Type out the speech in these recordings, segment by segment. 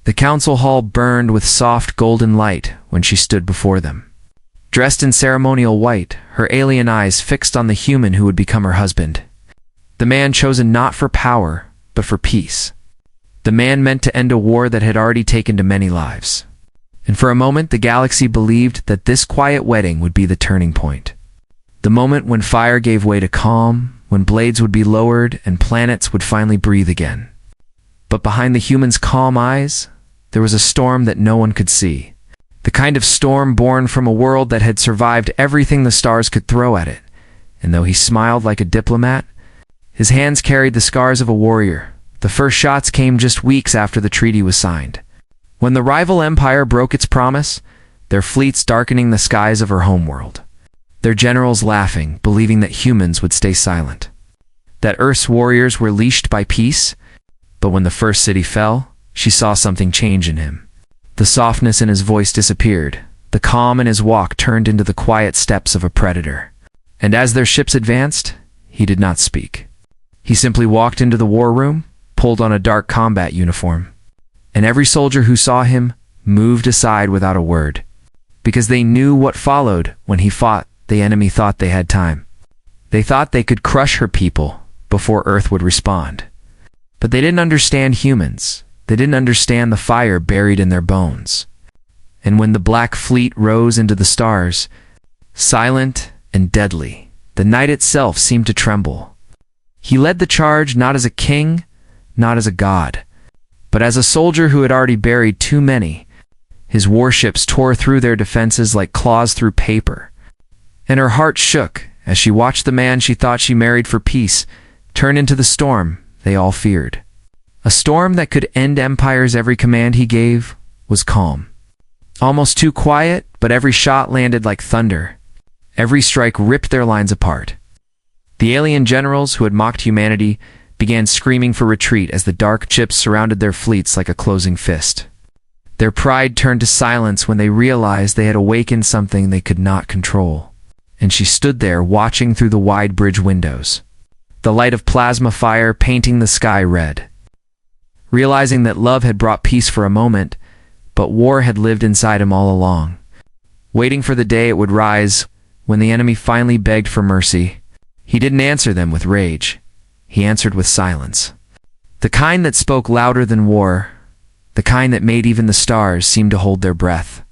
The council hall burned with soft golden light when she stood before them. Dressed in ceremonial white, her alien eyes fixed on the human who would become her husband. The man chosen not for power, but for peace. The man meant to end a war that had already taken to many lives. And for a moment the galaxy believed that this quiet wedding would be the turning point. The moment when fire gave way to calm, when blades would be lowered and planets would finally breathe again. But behind the humans' calm eyes, there was a storm that no one could see. The kind of storm born from a world that had survived everything the stars could throw at it. And though he smiled like a diplomat, his hands carried the scars of a warrior. The first shots came just weeks after the treaty was signed. When the rival empire broke its promise, their fleets darkening the skies of her homeworld. Their generals laughing, believing that humans would stay silent. That Earth's warriors were leashed by peace. But when the first city fell, she saw something change in him. The softness in his voice disappeared. The calm in his walk turned into the quiet steps of a predator. And as their ships advanced, he did not speak. He simply walked into the war room, pulled on a dark combat uniform. And every soldier who saw him moved aside without a word. Because they knew what followed when he fought. The enemy thought they had time. They thought they could crush her people before Earth would respond. But they didn't understand humans. They didn't understand the fire buried in their bones. And when the Black Fleet rose into the stars, silent and deadly, the night itself seemed to tremble. He led the charge not as a king, not as a god, but as a soldier who had already buried too many. His warships tore through their defenses like claws through paper. And her heart shook as she watched the man she thought she married for peace turn into the storm they all feared. A storm that could end empires. Every command he gave was calm. Almost too quiet, but every shot landed like thunder. Every strike ripped their lines apart. The alien generals who had mocked humanity began screaming for retreat as the dark ships surrounded their fleets like a closing fist. Their pride turned to silence when they realized they had awakened something they could not control. And she stood there watching through the wide bridge windows, the light of plasma fire painting the sky red. Realizing that love had brought peace for a moment, but war had lived inside him all along. Waiting for the day it would rise, when the enemy finally begged for mercy, he didn't answer them with rage. He answered with silence. The kind that spoke louder than war, the kind that made even the stars seem to hold their breath.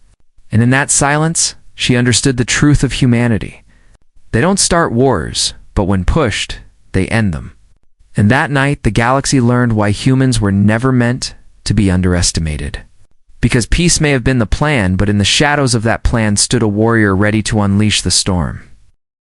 And in that silence, she understood the truth of humanity. They don't start wars, but when pushed, they end them. And that night, the galaxy learned why humans were never meant to be underestimated. Because peace may have been the plan, but in the shadows of that plan stood a warrior ready to unleash the storm.